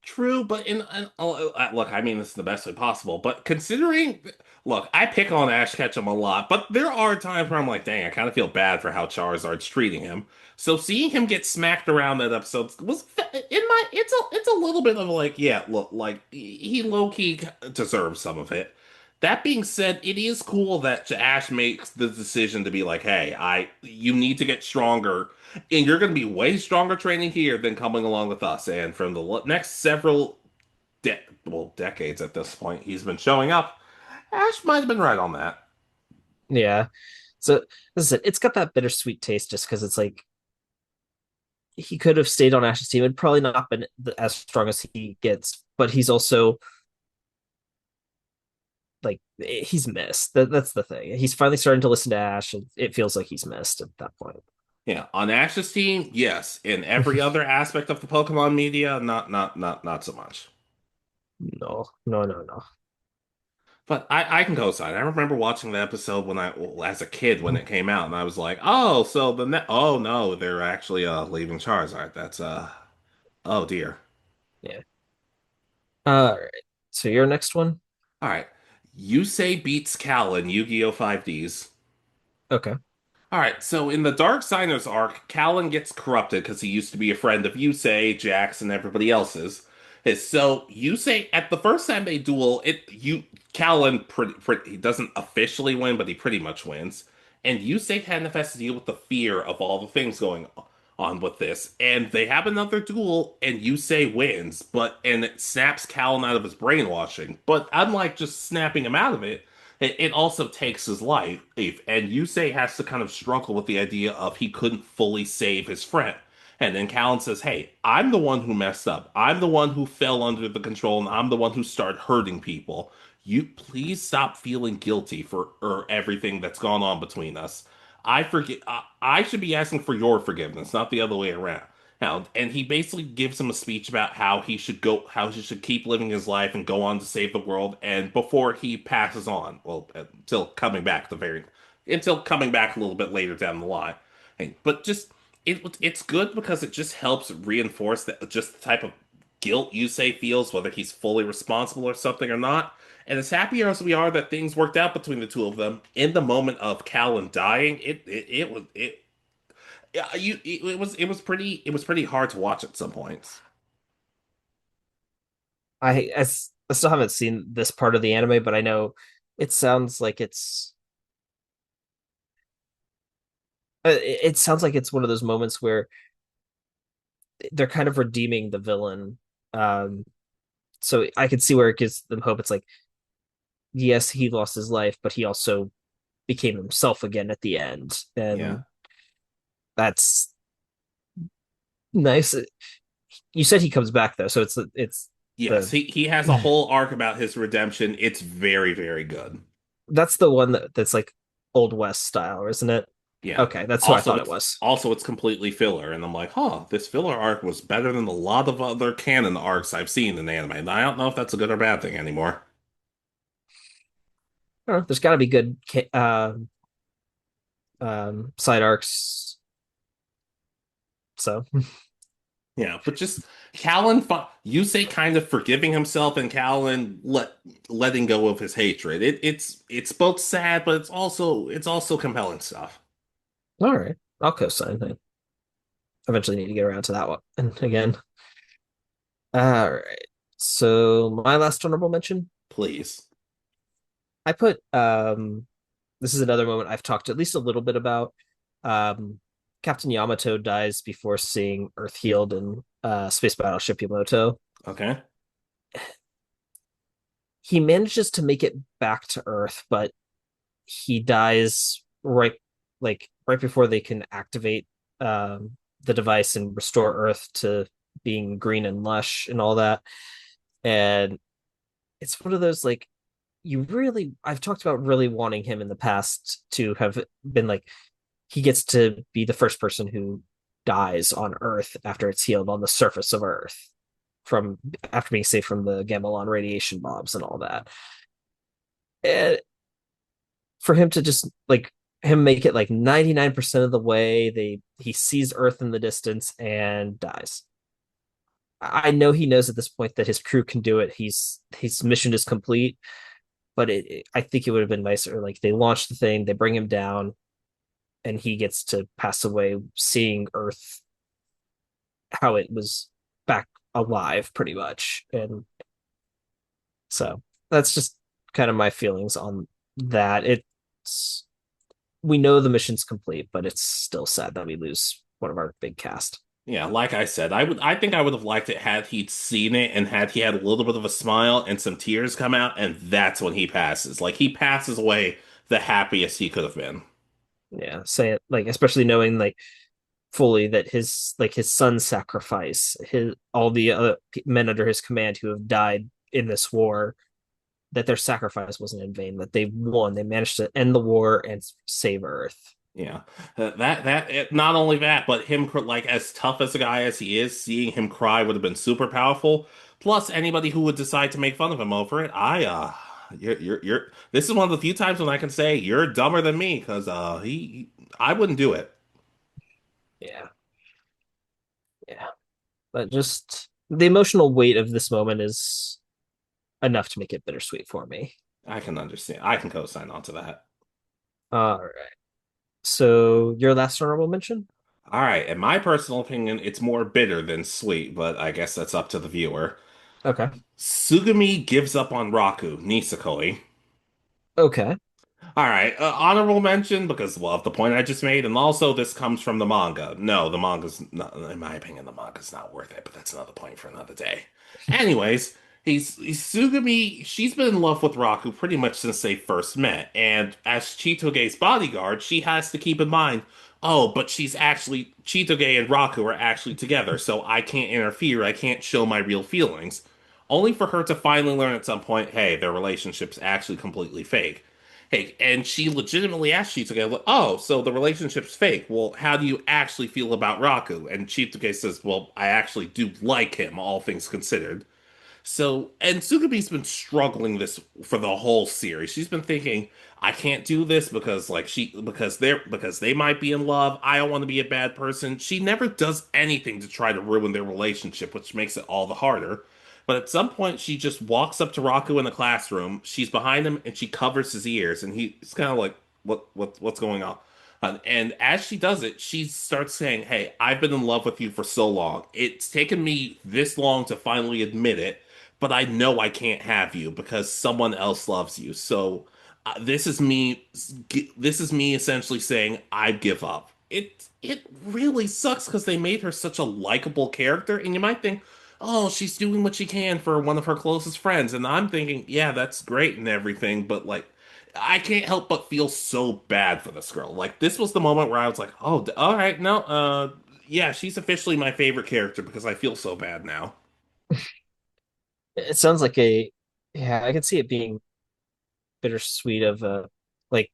True, but look, I mean this is the best way possible. But considering, look, I pick on Ash Ketchum a lot, but there are times where I'm like, dang, I kind of feel bad for how Charizard's treating him. So seeing him get smacked around that episode was in my, it's a little bit of like, yeah, look, like he low key deserves some of it. That being said, it is cool that Ash makes the decision to be like, hey, you need to get stronger and you're going to be way stronger training here than coming along with us. And from the next several decades at this point, he's been showing up. Ash might have been right on that. Yeah. So as I said, it's got that bittersweet taste just because it's like he could have stayed on Ash's team and probably not been as strong as he gets, but he's also like he's missed. That's the thing. He's finally starting to listen to Ash, and it feels like he's missed at that point. Yeah, on Ash's team, yes. In every other aspect of the Pokemon media, not so much. No, no, no, no. But I can co-sign. I remember watching the episode as a kid when it came out, and I was like, oh, so oh no, they're actually leaving Charizard. That's oh dear. Yeah. All right. So your next one? All right. Yusei beats Kalin, Yu-Gi-Oh! 5Ds. Okay. All right, so in the Dark Signers arc, Kalin gets corrupted because he used to be a friend of Yusei, Jax, and everybody else's. So Yusei, at the first time they duel, Kalin he doesn't officially win, but he pretty much wins. And Yusei kind of has to deal with the fear of all the things going on with this. And they have another duel, and Yusei wins, and it snaps Kalin out of his brainwashing. But unlike just snapping him out of it, it also takes his life, and Yusei has to kind of struggle with the idea of he couldn't fully save his friend. And then Callan says, "Hey, I'm the one who messed up. I'm the one who fell under the control, and I'm the one who started hurting people. You please stop feeling guilty for everything that's gone on between us. I forget. I should be asking for your forgiveness, not the other way around." Now, and he basically gives him a speech about how he should keep living his life and go on to save the world, and before he passes on, well, until coming back a little bit later down the line. But just it's good because it just helps reinforce that just the type of guilt Yusei feels, whether he's fully responsible or something or not. And as happy as we are that things worked out between the two of them, in the moment of Callan dying, it was it yeah, it was pretty hard to watch at some points. I still haven't seen this part of the anime, but I know it sounds like it sounds like it's one of those moments where they're kind of redeeming the villain. Um, so I can see where it gives them hope. It's like, yes, he lost his life, but he also became himself again at the end, Yeah. and that's nice. You said he comes back though, so it's Yes, the he has a whole arc about his redemption. It's very, very good. that's the one that's like Old West style, isn't it? Yeah. Okay, that's what I thought it was. Also it's completely filler, and I'm like, huh, this filler arc was better than a lot of other canon arcs I've seen in anime. And I don't know if that's a good or bad thing anymore. I don't know, there's got to be good side arcs. So Yeah, but just Yusei kind of forgiving himself and Callan letting go of his hatred. It's both sad, but it's also compelling stuff. all right, I'll co-sign. I eventually need to get around to that one. And again, all right. So my last honorable mention, Please. I put this is another moment I've talked at least a little bit about. Um Captain Yamato dies before seeing Earth healed in Space Battleship Yamato. Okay. He manages to make it back to Earth, but he dies right before they can activate the device and restore Earth to being green and lush and all that. And it's one of those like you really I've talked about really wanting him in the past to have been like he gets to be the first person who dies on Earth after it's healed on the surface of Earth from after being saved from the Gamelon radiation bombs and all that. And for him to just like him make it like 99% of the way, he sees Earth in the distance and dies. I know he knows at this point that his crew can do it. His mission is complete, but I think it would have been nicer. Like they launch the thing, they bring him down, and he gets to pass away seeing Earth how it was back alive, pretty much. And so that's just kind of my feelings on that. It's we know the mission's complete, but it's still sad that we lose one of our big cast. Yeah, like I said, I think I would have liked it had he'd seen it and had he had a little bit of a smile and some tears come out, and that's when he passes. Like he passes away the happiest he could have been. Yeah, say it like especially knowing like fully that his son's sacrifice, his all the other men under his command who have died in this war, that their sacrifice wasn't in vain. That they won, they managed to end the war and save Earth. Yeah, not only that, but like as tough as a guy as he is, seeing him cry would have been super powerful. Plus, anybody who would decide to make fun of him over it, you're. This is one of the few times when I can say you're dumber than me because I wouldn't do it. Yeah, yeah. But just the emotional weight of this moment is. enough to make it bittersweet for me. I can understand. I can co-sign onto that. All right. So your last honorable mention? All right, in my personal opinion, it's more bitter than sweet, but I guess that's up to the viewer. Okay. Tsugumi gives up on Raku, Nisekoi. Okay. All right, honorable mention because, well, of the point I just made, and also this comes from the manga. No, the manga's not, in my opinion, the manga's not worth it, but that's another point for another day. Anyways, he's Sugami. She's been in love with Raku pretty much since they first met, and as Chitoge's bodyguard, she has to keep in mind, oh, but she's actually Chitoge and Raku are actually together, so I can't interfere. I can't show my real feelings. Only for her to finally learn at some point, hey, their relationship's actually completely fake. Hey, and she legitimately asked Chitoge, "Oh, so the relationship's fake. Well, how do you actually feel about Raku?" And Chitoge says, "Well, I actually do like him, all things considered." So, and Tsukumi's been struggling this for the whole series. She's been thinking, I can't do this because because they might be in love. I don't want to be a bad person. She never does anything to try to ruin their relationship, which makes it all the harder. But at some point, she just walks up to Raku in the classroom. She's behind him and she covers his ears, and he's kind of like, what's going on?" And as she does it, she starts saying, "Hey, I've been in love with you for so long. It's taken me this long to finally admit it, but I know I can't have you because someone else loves you. So this is me. This is me essentially saying I give up." It really sucks because they made her such a likable character, and you might think, "Oh, she's doing what she can for one of her closest friends," and I'm thinking, "Yeah, that's great and everything," but like. I can't help but feel so bad for this girl. Like this was the moment where I was like, "Oh, all right, no, yeah, she's officially my favorite character because I feel so bad now." It sounds like a yeah, I can see it being bittersweet of like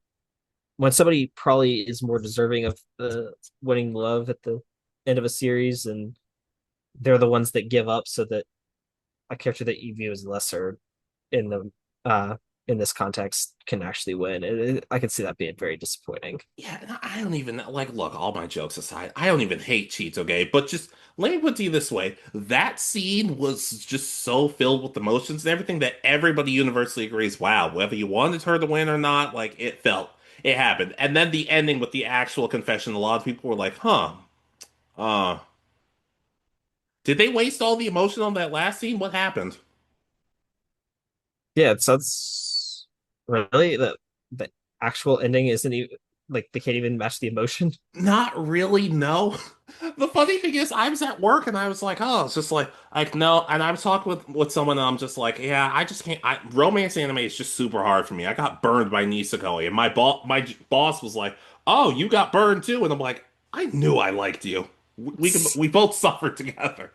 when somebody probably is more deserving of winning love at the end of a series and they're the ones that give up so that a character that you view as lesser in the in this context can actually win. I can see that being very disappointing. Yeah, and I don't even like. Look, all my jokes aside, I don't even hate Cheats, okay? But just let me put it to you this way: that scene was just so filled with emotions and everything that everybody universally agrees. Wow, whether you wanted her to win or not, like it happened. And then the ending with the actual confession, a lot of people were like, "Huh, uh, did they waste all the emotion on that last scene? What happened?" Yeah, it sounds really the actual ending isn't even like they can't even match the emotion. Not really, no. The funny thing is, I was at work and I was like, oh, it's just like no. And I was talking with someone and I'm just like, yeah, I just can't. Romance anime is just super hard for me. I got burned by Nisekoi, and my boss was like, oh, you got burned too, and I'm like, I knew I liked you. We both suffered together.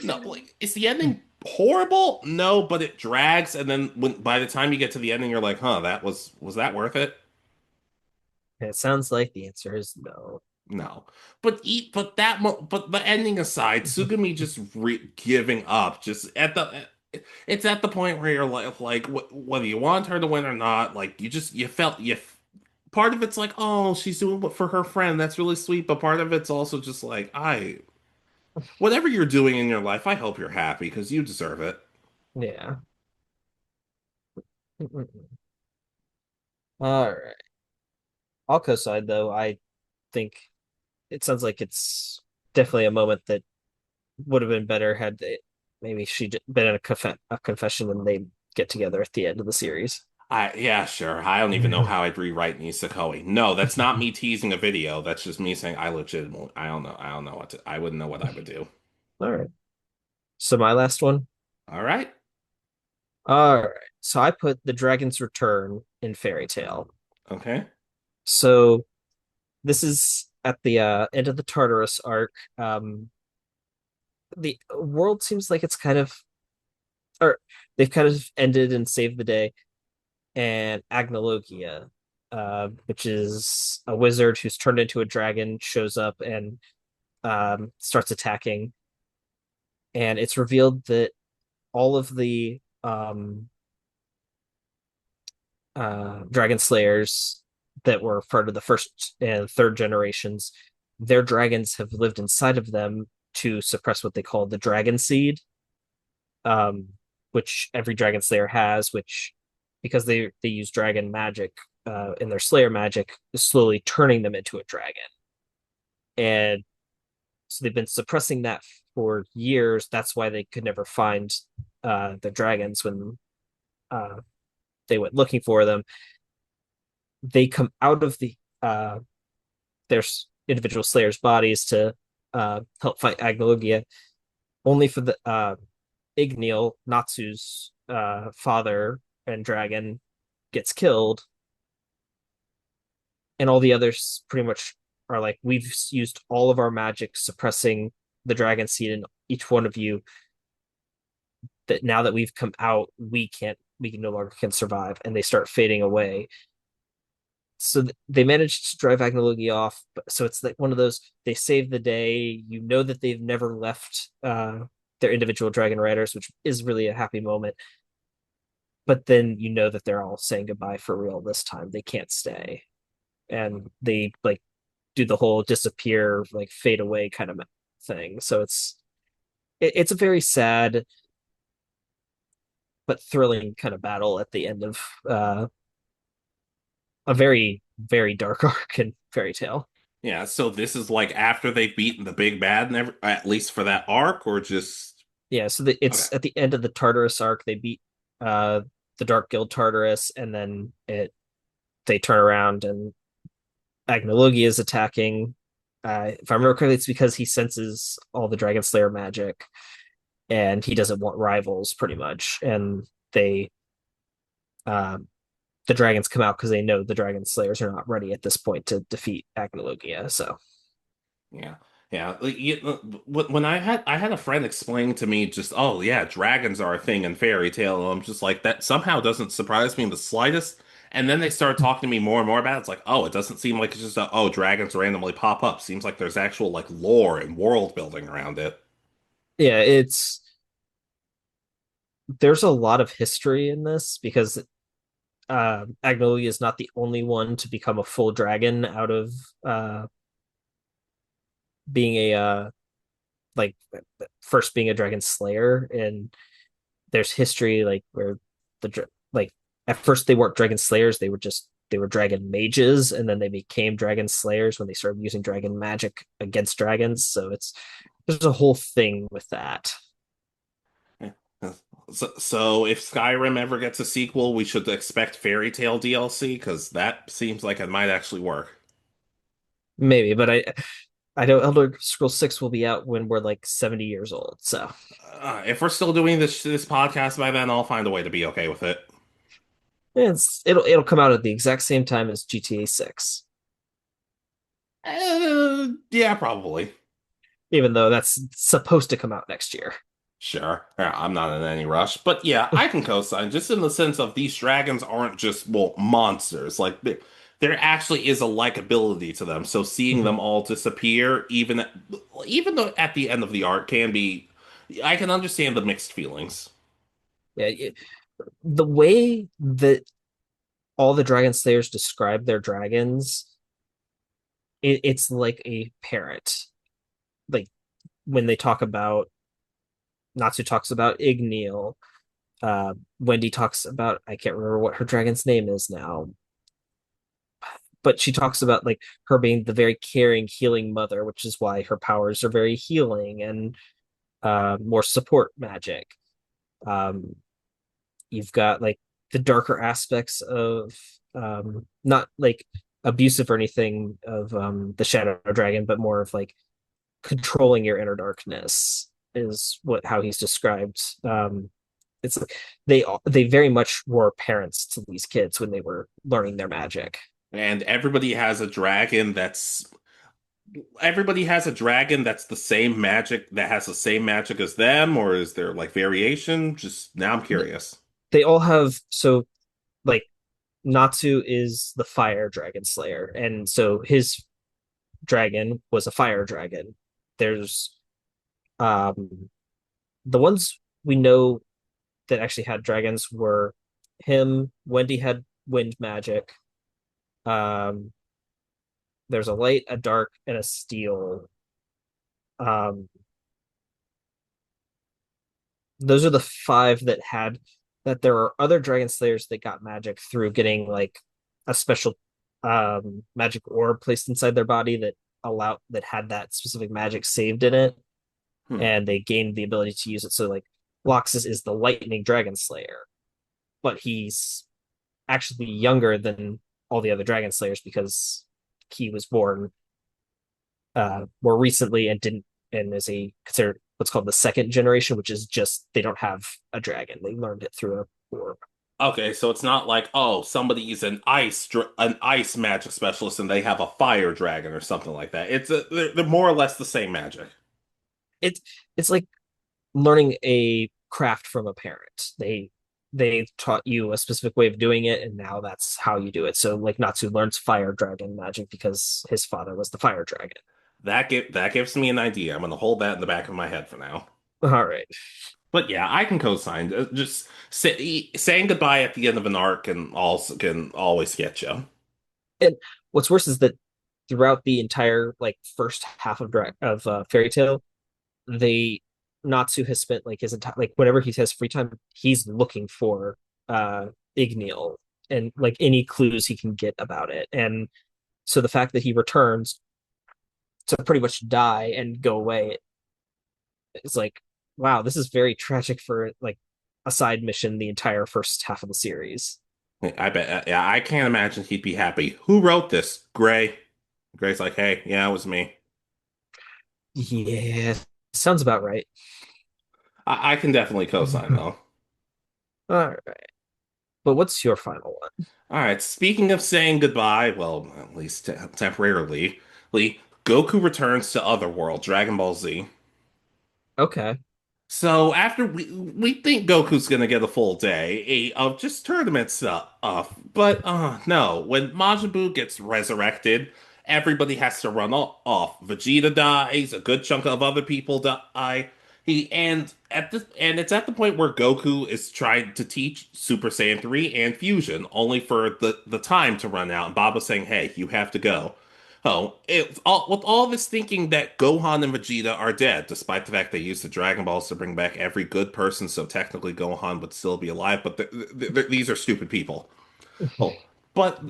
No, like, is the ending horrible? No, but it drags, and then when by the time you get to the ending, you're like, huh, was that worth it? It sounds like the answer is no. No, but the ending aside, Sugumi just giving up. Just it's at the point where you're like whether you want her to win or not, like you felt part of it's like, oh, she's doing it for her friend. That's really sweet. But part of it's also just like, whatever you're doing in your life, I hope you're happy because you deserve it. Yeah. All right. I'll co-side though. I think it sounds like it's definitely a moment that would have been better had maybe she been in a confession and they get together at the end of the series. Yeah, sure. I don't even know how I'd rewrite Nisakoi. No, that's not me teasing a video. That's just me saying I legitimately I don't know. I don't know what to I wouldn't know what I would do. All right. So my last one. All right. All right. So I put the Dragon's Return in Fairy Tale. Okay. So this is at the end of the Tartarus arc. The world seems like it's kind of, or they've kind of ended and saved the day. And Agnologia, which is a wizard who's turned into a dragon, shows up and starts attacking. And it's revealed that all of the dragon slayers that were part of the first and third generations, their dragons have lived inside of them to suppress what they call the dragon seed. Um, which every Dragon Slayer has, which because they use dragon magic in their Slayer magic, is slowly turning them into a dragon. And so they've been suppressing that for years. That's why they could never find the dragons when uh, they went looking for them. They come out of their individual Slayers' bodies to help fight Agnologia, only for the Igneel, Natsu's father and dragon, gets killed, and all the others pretty much are like, we've used all of our magic suppressing the dragon seed in each one of you. That now that we've come out, we can no longer can survive, and they start fading away. So they managed to drive Agnology off. So it's like one of those, they save the day. You know that they've never left their individual dragon riders, which is really a happy moment. But then you know that they're all saying goodbye for real this time. They can't stay, and they like do the whole disappear, like fade away kind of thing. So it's a very sad but thrilling kind of battle at the end of a very very dark arc and fairy tale. Yeah, so this is like after they've beaten the big bad, and at least for that arc, or just Yeah, so okay. it's at the end of the Tartarus arc. They beat uh the Dark Guild Tartarus, and then it they turn around and Agnologi is attacking. If I remember correctly, it's because he senses all the Dragon Slayer magic, and he doesn't want rivals, pretty much. And they, um, the dragons come out because they know the Dragon Slayers are not ready at this point to defeat Agnologia. So Yeah, yeah. When I had a friend explain to me just, oh yeah, dragons are a thing in fairy tale, and I'm just like that somehow doesn't surprise me in the slightest. And then they started talking to me more and more about it. It's like, oh, it doesn't seem like it's just oh, dragons randomly pop up. Seems like there's actual like lore and world building around it. yeah, it's there's a lot of history in this because Agnologia is not the only one to become a full dragon out of uh, being a like first being a dragon slayer. And there's history like where like at first they weren't dragon slayers, they were dragon mages, and then they became dragon slayers when they started using dragon magic against dragons. So it's there's a whole thing with that. Yeah. So if Skyrim ever gets a sequel, we should expect Fairy Tale DLC because that seems like it might actually work. Maybe, but I know Elder Scrolls 6 will be out when we're like 70 years old. So If we're still doing this podcast by then, I'll find a way to be okay with it. it'll come out at the exact same time as GTA 6, Yeah, probably. even though that's supposed to come out next year. Sure. Yeah, I'm not in any rush. But yeah, I can co-sign just in the sense of these dragons aren't just, well, monsters. Like, there actually is a likability to them. So seeing Mhm. them all disappear, even though at the end of the arc can be, I can understand the mixed feelings. Yeah, the way that all the dragon slayers describe their dragons, it's like a parrot. Like when they talk about Natsu talks about Igneel, Wendy talks about I can't remember what her dragon's name is now, but she talks about like her being the very caring, healing mother, which is why her powers are very healing and more support magic. Um, you've got like the darker aspects of not like abusive or anything of the Shadow Dragon, but more of like controlling your inner darkness is what how he's described. It's like they very much were parents to these kids when they were learning their magic. And everybody has a dragon that's the same magic that has the same magic as them, or is there like variation? Just now I'm curious. They all have so like Natsu is the fire dragon slayer, and so his dragon was a fire dragon. There's um the ones we know that actually had dragons were him. Wendy had wind magic. Um, there's a light, a dark, and a steel. Um, those are the five that there are other Dragon Slayers that got magic through getting like a special magic orb placed inside their body that had that specific magic saved in it, Hmm. and they gained the ability to use it. So like Loxus is the Lightning Dragon Slayer, but he's actually younger than all the other Dragon Slayers because he was born more recently and is a considered what's called the second generation, which is just they don't have a dragon. They learned it through a orb. Okay, so it's not like, oh, somebody's an ice magic specialist and they have a fire dragon or something like that. They're more or less the same magic. It's it's like learning a craft from a parent. They taught you a specific way of doing it, and now that's how you do it. So like Natsu learns fire dragon magic because his father was the fire dragon. That gives me an idea. I'm gonna hold that in the back of my head for now. All right. But yeah, I can co-sign. Saying goodbye at the end of an arc can always get you. And what's worse is that throughout the entire like first half of Fairy Tail, they Natsu has spent like his entire like whenever he has free time, he's looking for Igneel and like any clues he can get about it. And so the fact that he returns to pretty much die and go away is like, wow, this is very tragic for like a side mission the entire first half of the series. I bet. Yeah, I can't imagine he'd be happy. Who wrote this? Gray. Gray's like, hey, yeah, it was me. Yeah, sounds about right. I can definitely co-sign though. All right. But what's your final one? All right. Speaking of saying goodbye, well, at least temporarily, Goku returns to Otherworld, Dragon Ball Z. Okay. So after we think Goku's gonna get a full day of just tournament stuff, but no, when Majin Buu gets resurrected, everybody has to run off. Vegeta dies, a good chunk of other people die. And it's at the point where Goku is trying to teach Super Saiyan 3 and Fusion, only for the time to run out. And Baba's saying, "Hey, you have to go." Oh, with all this thinking that Gohan and Vegeta are dead, despite the fact they used the Dragon Balls to bring back every good person, so technically Gohan would still be alive. But these are stupid people. Oh, but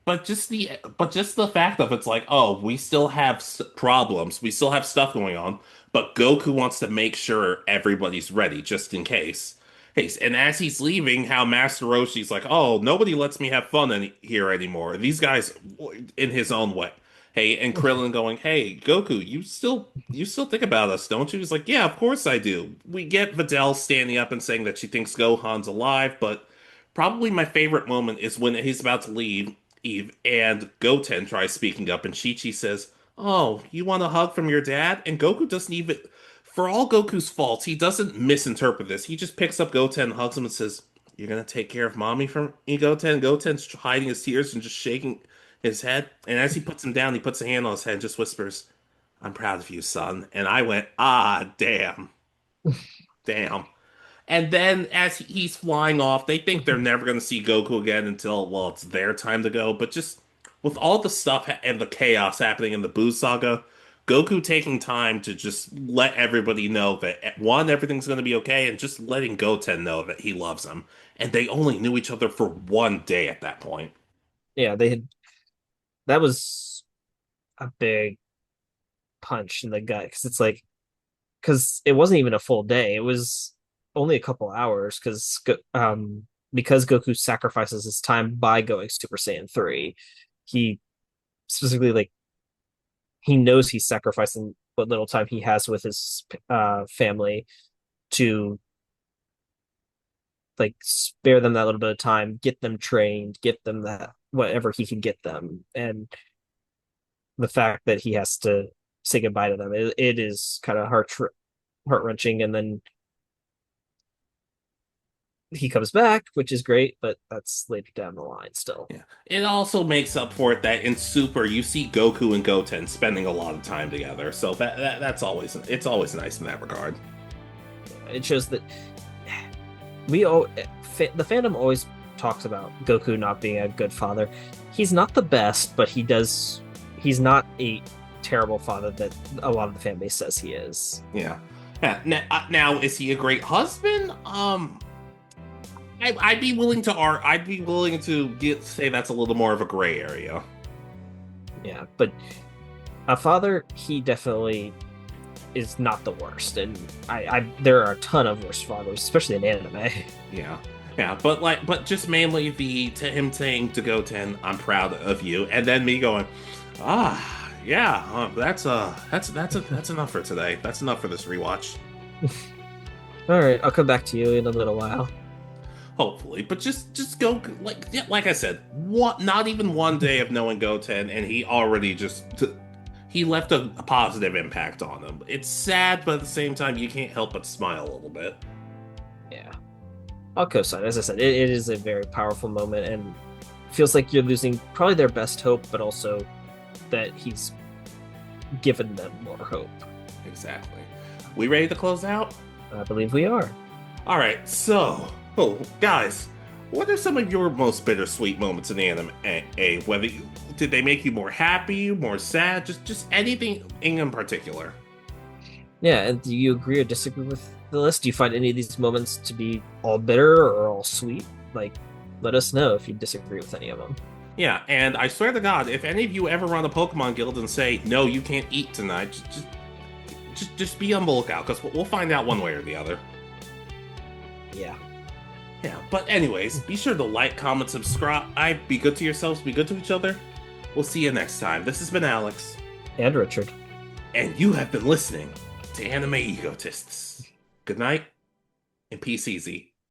but just the fact of it's like, oh, we still have problems, we still have stuff going on, but Goku wants to make sure everybody's ready just in case. Hey, and as he's leaving, how Master Roshi's like, oh, nobody lets me have fun here anymore. These guys, in his own way. Hey, and Krillin going, hey, Goku, you still think about us, don't you? He's like, yeah, of course I do. We get Videl standing up and saying that she thinks Gohan's alive, but probably my favorite moment is when he's about to leave Eve and Goten tries speaking up and Chi-Chi says, "Oh, you want a hug from your dad?" And Goku doesn't even, for all Goku's faults, he doesn't misinterpret this. He just picks up Goten, hugs him, and says, "You're gonna take care of mommy from me, Goten?" Goten's hiding his tears and just shaking his head. And as he puts him down, he puts a hand on his head and just whispers, "I'm proud of you, son." And I went, ah, damn, damn. And then as he's flying off, they think they're never going to see Goku again until, well, it's their time to go. But just with all the stuff and the chaos happening in the Buu saga, Goku taking time to just let everybody know that, one, everything's going to be okay, and just letting Goten know that he loves him. And they only knew each other for one day at that point. Yeah, they had that was a big punch in the gut because it's like because it wasn't even a full day. It was only a couple hours because Goku sacrifices his time by going Super Saiyan 3. He specifically like he knows he's sacrificing what little time he has with his family to like spare them that little bit of time, get them trained, get them that whatever he can get them. And the fact that he has to say goodbye to them, it is kind of heart wrenching. And then he comes back, which is great, but that's later down the line still. Yeah. It also makes up for it that in Super you see Goku and Goten spending a lot of time together. So that's always it's always nice in that regard. It shows that the fandom always talks about Goku not being a good father. He's not the best, but he's not a terrible father that a lot of the fan base says he is. Yeah. Yeah, now, is he a great husband? I'd be willing to say that's a little more of a gray area. Yeah, but a father, he definitely is not the worst, and there are a ton of worse fathers, especially in anime. Yeah, yeah, but just mainly to him saying to Goten, "I'm proud of you," and then me going, yeah, that's enough for today. That's enough for this rewatch. All right, I'll come back to you in a little while. Hopefully, but just go like I said, what? Not even one day of knowing Goten, and he already he left a positive impact on him. It's sad, but at the same time, you can't help but smile a little bit. Yeah, I'll co-sign. As I said, it is a very powerful moment, and feels like you're losing probably their best hope, but also that he's given them more hope. Exactly. We ready to close out? I believe we are. All right, so, guys, what are some of your most bittersweet moments in the anime? Did they make you more happy, more sad, just anything in particular? Yeah, and do you agree or disagree with the list? Do you find any of these moments to be all bitter or all sweet? Like, let us know if you disagree with any of them. Yeah, and I swear to God, if any of you ever run a Pokemon guild and say, no, you can't eat tonight, just be on the lookout, because we'll find out one way or the other. Yeah. Yeah, but anyways, be sure to like, comment, subscribe, be good to yourselves, be good to each other. We'll see you next time. This has been Alex. And Richard. And you have been listening to Anime Egotists. Good night, and peace easy.